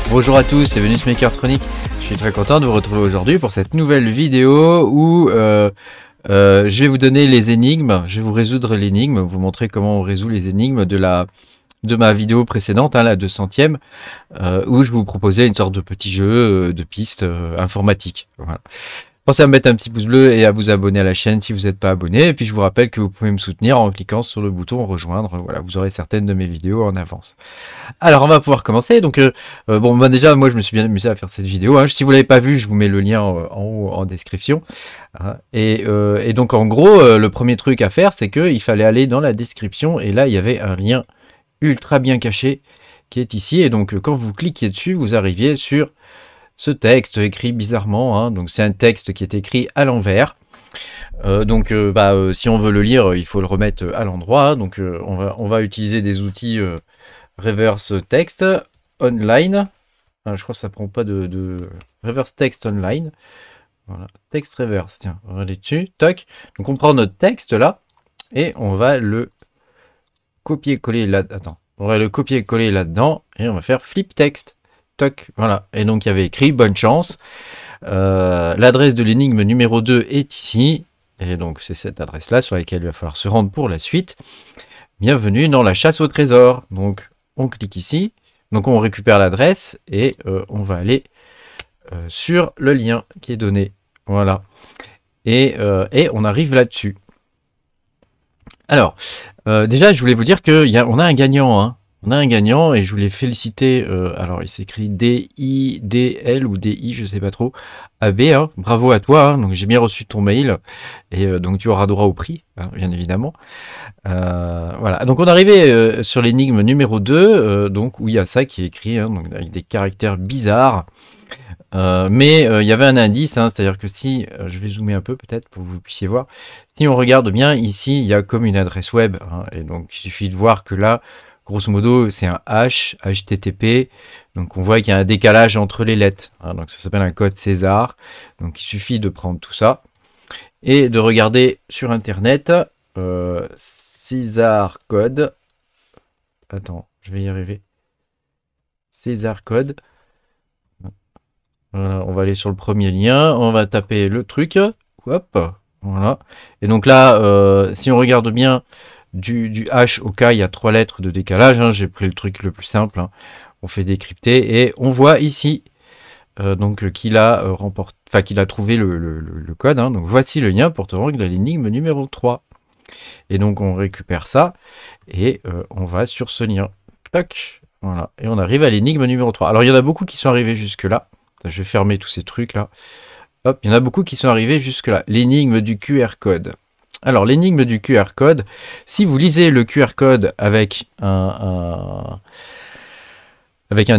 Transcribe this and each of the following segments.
Bonjour à tous, c'est Venus Makertronic. Je suis très content de vous retrouver aujourd'hui pour cette nouvelle vidéo où je vais vous donner les énigmes, je vais vous résoudre l'énigme, vous montrer comment on résout les énigmes de ma vidéo précédente, hein, la 200e, où je vous proposais une sorte de petit jeu de pistes informatique. Voilà. Pensez à me mettre un petit pouce bleu et à vous abonner à la chaîne si vous n'êtes pas abonné. Et puis je vous rappelle que vous pouvez me soutenir en cliquant sur le bouton rejoindre. Voilà, vous aurez certaines de mes vidéos en avance. Alors on va pouvoir commencer. Donc déjà moi je me suis bien amusé à faire cette vidéo. Hein. Si vous l'avez pas vu, je vous mets le lien en haut en description. Hein. Et donc en gros le premier truc à faire, c'est qu'il fallait aller dans la description et là il y avait un lien ultra bien caché qui est ici. Et donc quand vous cliquez dessus, vous arriviez sur ce texte écrit bizarrement, hein. Donc c'est un texte qui est écrit à l'envers. Si on veut le lire, il faut le remettre à l'endroit. Hein. Donc on va utiliser des outils reverse text online. Je crois que ça prend pas de reverse text online. Voilà, text reverse. Tiens, on va aller dessus. Toc. Donc on prend notre texte là et on va le copier-coller là. Attends, on va le copier-coller là-dedans et on va faire flip text. Toc, voilà. Et donc il y avait écrit bonne chance. L'adresse de l'énigme numéro 2 est ici. Et donc c'est cette adresse là sur laquelle il va falloir se rendre pour la suite. Bienvenue dans la chasse au trésor. Donc on clique ici. Donc on récupère l'adresse et on va aller sur le lien qui est donné. Voilà. Et on arrive là-dessus. Alors, déjà je voulais vous dire qu'on a un gagnant, hein. On a un gagnant et je voulais féliciter, alors il s'écrit D-I-D-L ou D-I, je sais pas trop, AB, hein, bravo à toi, hein, donc j'ai bien reçu ton mail, et donc tu auras droit au prix, hein, bien évidemment. Voilà, donc on est arrivé sur l'énigme numéro 2, donc où il y a ça qui est écrit, hein, donc avec des caractères bizarres, mais il y avait un indice, hein, c'est-à-dire que si, je vais zoomer un peu peut-être pour que vous puissiez voir, si on regarde bien ici, il y a comme une adresse web, hein, et donc il suffit de voir que là, grosso modo, c'est un HTTP, donc on voit qu'il y a un décalage entre les lettres, hein, donc ça s'appelle un code César, donc il suffit de prendre tout ça, et de regarder sur internet, César code, attends, je vais y arriver, César code, voilà, on va aller sur le premier lien, on va taper le truc, hop, voilà, et donc là, si on regarde bien, du H au K, il y a 3 lettres de décalage, hein, j'ai pris le truc le plus simple, hein. On fait décrypter et on voit ici qu'il a qu'il a trouvé le code, hein. Donc voici le lien pour te rendre à l'énigme numéro 3. Et donc on récupère ça et on va sur ce lien. Tac, voilà. Et on arrive à l'énigme numéro 3. Alors il y en a beaucoup qui sont arrivés jusque là. Je vais fermer tous ces trucs là. Hop, il y en a beaucoup qui sont arrivés jusque là. L'énigme du QR code. Alors, l'énigme du QR code, si vous lisez le QR code avec un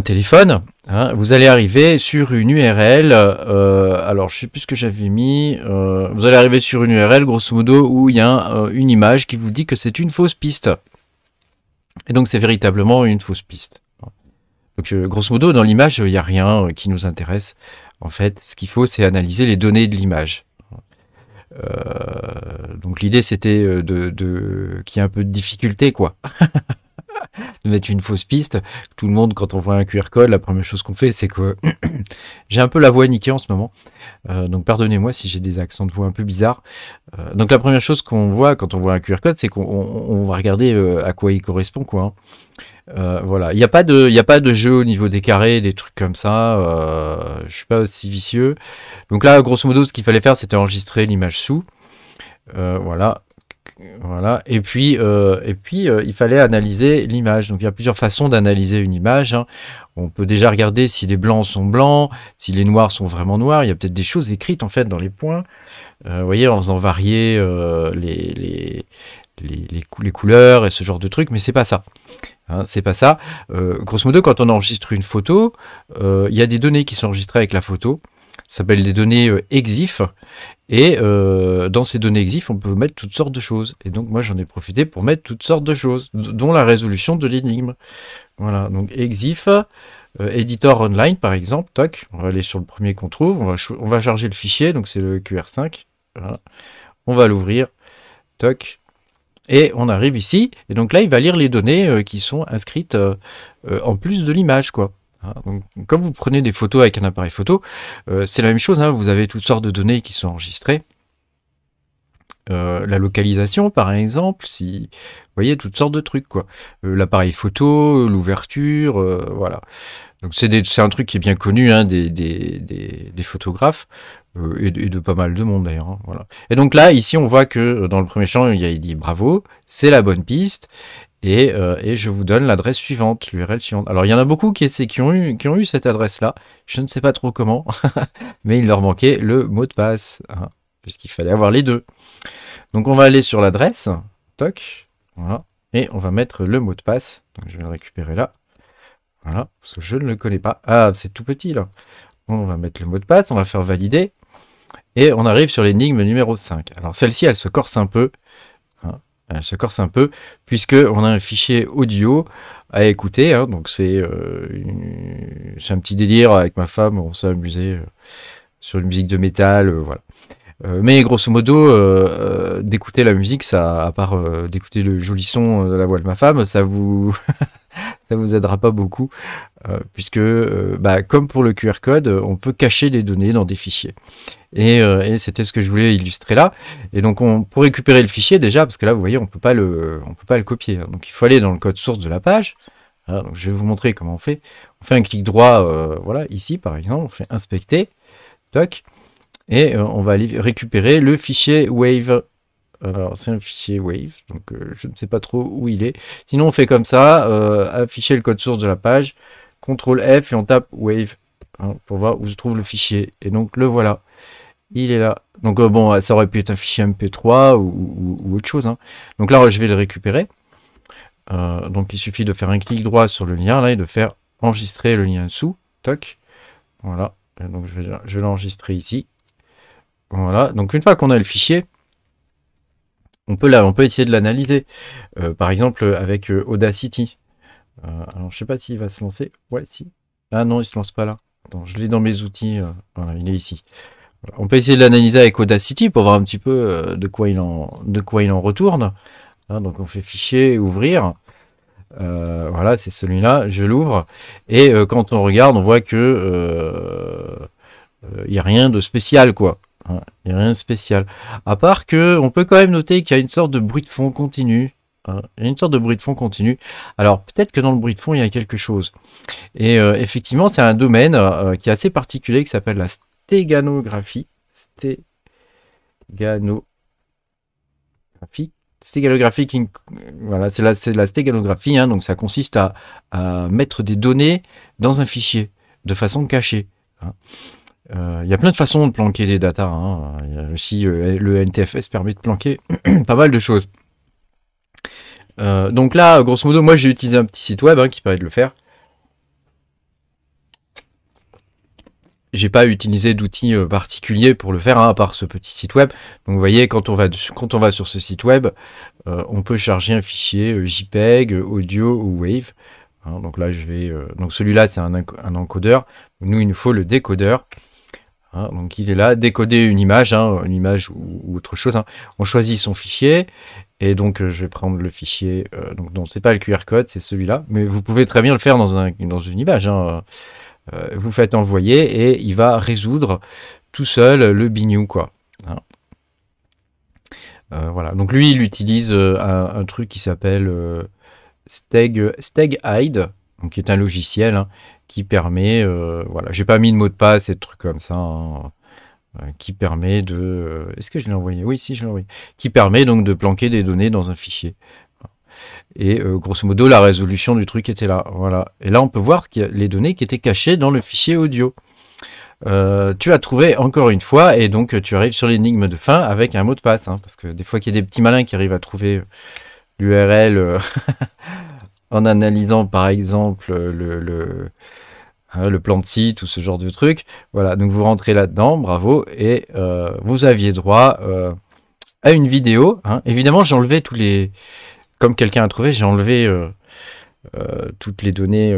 téléphone, hein, vous allez arriver sur une URL, alors je ne sais plus ce que j'avais mis, vous allez arriver sur une URL, grosso modo, où il y a une image qui vous dit que c'est une fausse piste. Et donc, c'est véritablement une fausse piste. Donc, grosso modo, dans l'image, il n'y a rien qui nous intéresse. En fait, ce qu'il faut, c'est analyser les données de l'image. Donc l'idée c'était qu'il y ait un peu de difficulté, quoi. De mettre une fausse piste. Tout le monde, quand on voit un QR code, la première chose qu'on fait, c'est que j'ai un peu la voix niquée en ce moment, donc pardonnez-moi si j'ai des accents de voix un peu bizarres. Donc la première chose qu'on voit quand on voit un QR code, c'est qu'on va regarder à quoi il correspond, quoi, hein. Voilà, il n'y a pas de jeu au niveau des carrés, des trucs comme ça. Je suis pas aussi vicieux. Donc là, grosso modo, ce qu'il fallait faire, c'était enregistrer l'image sous. Voilà. Et puis, il fallait analyser l'image. Donc il y a plusieurs façons d'analyser une image, hein. On peut déjà regarder si les blancs sont blancs, si les noirs sont vraiment noirs. Il y a peut-être des choses écrites en fait dans les points. Vous voyez, en faisant varier les couleurs et ce genre de trucs, mais c'est pas ça. Hein, c'est pas ça. Grosso modo, quand on enregistre une photo, il y a des données qui sont enregistrées avec la photo. Ça s'appelle des données EXIF. Et dans ces données EXIF, on peut mettre toutes sortes de choses. Et donc, moi, j'en ai profité pour mettre toutes sortes de choses, dont la résolution de l'énigme. Voilà, donc EXIF, Editor Online, par exemple. Toc, on va aller sur le premier qu'on trouve. On va charger le fichier, donc c'est le QR5. Voilà. On va l'ouvrir. Toc. Et on arrive ici, et donc là il va lire les données qui sont inscrites en plus de l'image, quoi. Hein. Donc, comme vous prenez des photos avec un appareil photo, c'est la même chose, hein, vous avez toutes sortes de données qui sont enregistrées. La localisation, par exemple, si vous voyez toutes sortes de trucs, quoi. L'appareil photo, l'ouverture, voilà. Donc c'est un truc qui est bien connu, hein, des photographes et de pas mal de monde d'ailleurs. Hein, voilà. Et donc là, ici, on voit que dans le premier champ, il dit bravo, c'est la bonne piste. Et je vous donne l'adresse suivante, l'URL suivante. Alors il y en a beaucoup qui ont eu cette adresse-là. Je ne sais pas trop comment, mais il leur manquait le mot de passe, hein, puisqu'il fallait avoir les deux. Donc on va aller sur l'adresse, toc, voilà, et on va mettre le mot de passe. Donc je vais le récupérer là, voilà, parce que je ne le connais pas. Ah, c'est tout petit là. On va mettre le mot de passe, on va faire valider, et on arrive sur l'énigme numéro 5. Alors celle-ci, elle se corse un peu, hein, elle se corse un peu, puisque on a un fichier audio à écouter, hein, donc c'est un petit délire avec ma femme, on s'est amusé sur une musique de métal, voilà. Mais grosso modo, d'écouter la musique, ça, à part d'écouter le joli son de la voix de ma femme, ça vous ça vous aidera pas beaucoup, puisque bah, comme pour le QR code, on peut cacher des données dans des fichiers. Et c'était ce que je voulais illustrer là. Et donc pour récupérer le fichier déjà, parce que là vous voyez, on peut pas le copier. Hein. Donc il faut aller dans le code source de la page. Voilà, donc je vais vous montrer comment on fait. On fait un clic droit, voilà, ici par exemple, on fait inspecter, toc. Et on va aller récupérer le fichier Wave. Alors c'est un fichier Wave, donc je ne sais pas trop où il est. Sinon on fait comme ça, afficher le code source de la page, CTRL F et on tape Wave, hein, pour voir où se trouve le fichier. Et donc le voilà, il est là. Donc bon, ça aurait pu être un fichier MP3 ou autre chose. Hein. Donc là je vais le récupérer. Donc il suffit de faire un clic droit sur le lien là et de faire enregistrer le lien dessous. Toc, voilà. Et donc je vais l'enregistrer ici. Voilà, donc une fois qu'on a le fichier, on peut essayer de l'analyser. Par exemple avec Audacity. Alors je sais pas s'il va se lancer. Ouais, si. Ah non, il se lance pas là. Attends, je l'ai dans mes outils. Voilà, il est ici. Voilà. On peut essayer de l'analyser avec Audacity pour voir un petit peu de quoi il en retourne. Hein, donc on fait fichier, ouvrir. Voilà, c'est celui-là. Je l'ouvre. Et quand on regarde, on voit que il n'y a rien de spécial, quoi. Il n'y a rien de spécial. À part que on peut quand même noter qu'il y a une sorte de bruit de fond continu. Il y a une sorte de bruit de fond continu. Alors peut-être que dans le bruit de fond, il y a quelque chose. Et effectivement, c'est un domaine qui est assez particulier qui s'appelle la stéganographie. Stéganographie, voilà, c'est la stéganographie. Hein, donc ça consiste à mettre des données dans un fichier de façon cachée. Hein. Il y a plein de façons de planquer des datas. Hein. Il y a aussi le NTFS permet de planquer pas mal de choses. Donc là, grosso modo, moi j'ai utilisé un petit site web qui permet de le faire. J'ai pas utilisé d'outils particuliers pour le faire, à part ce petit site web. Donc vous voyez, quand on va sur ce site web, on peut charger un fichier JPEG, audio ou WAV. Hein, donc là, donc celui-là, c'est un encodeur. Nous, il nous faut le décodeur. Hein, donc il est là, décoder une image ou autre chose. Hein. On choisit son fichier et donc je vais prendre le fichier. Donc non, c'est pas le QR code, c'est celui-là, mais vous pouvez très bien le faire dans une image. Hein. Vous faites envoyer et il va résoudre tout seul le bignou, quoi. Hein. Voilà. Donc lui, il utilise un truc qui s'appelle StegHide, donc qui est un logiciel. Hein, qui permet, voilà, j'ai pas mis de mot de passe et de trucs comme ça, hein, qui permet de, est-ce que je l'ai envoyé? Oui, si, je l'ai envoyé. Qui permet donc de planquer des données dans un fichier. Et grosso modo, la résolution du truc était là, voilà. Et là, on peut voir qu'il y a les données qui étaient cachées dans le fichier audio. Tu as trouvé encore une fois, et donc tu arrives sur l'énigme de fin avec un mot de passe, hein, parce que des fois qu'il y a des petits malins qui arrivent à trouver l'URL en analysant par exemple le plan de site ou ce genre de truc. Voilà, donc vous rentrez là-dedans, bravo, et vous aviez droit à une vidéo. Hein. Évidemment, j'ai enlevé comme quelqu'un a trouvé, j'ai enlevé toutes les données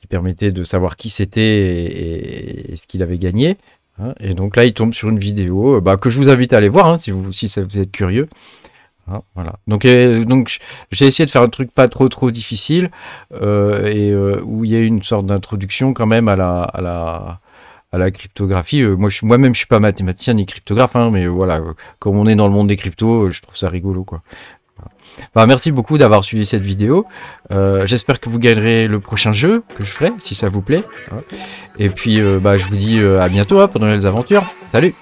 qui permettaient de savoir qui c'était et ce qu'il avait gagné. Hein. Et donc là, il tombe sur une vidéo que je vous invite à aller voir, hein, si vous êtes curieux. Hein, voilà. Donc j'ai essayé de faire un truc pas trop difficile où il y a une sorte d'introduction quand même à la cryptographie. Moi-même, je suis pas mathématicien ni cryptographe, hein, mais voilà, comme on est dans le monde des cryptos, je trouve ça rigolo, quoi. Bah, merci beaucoup d'avoir suivi cette vidéo. J'espère que vous gagnerez le prochain jeu que je ferai, si ça vous plaît. Hein. Et puis, bah, je vous dis à bientôt hein, pour de nouvelles aventures. Salut!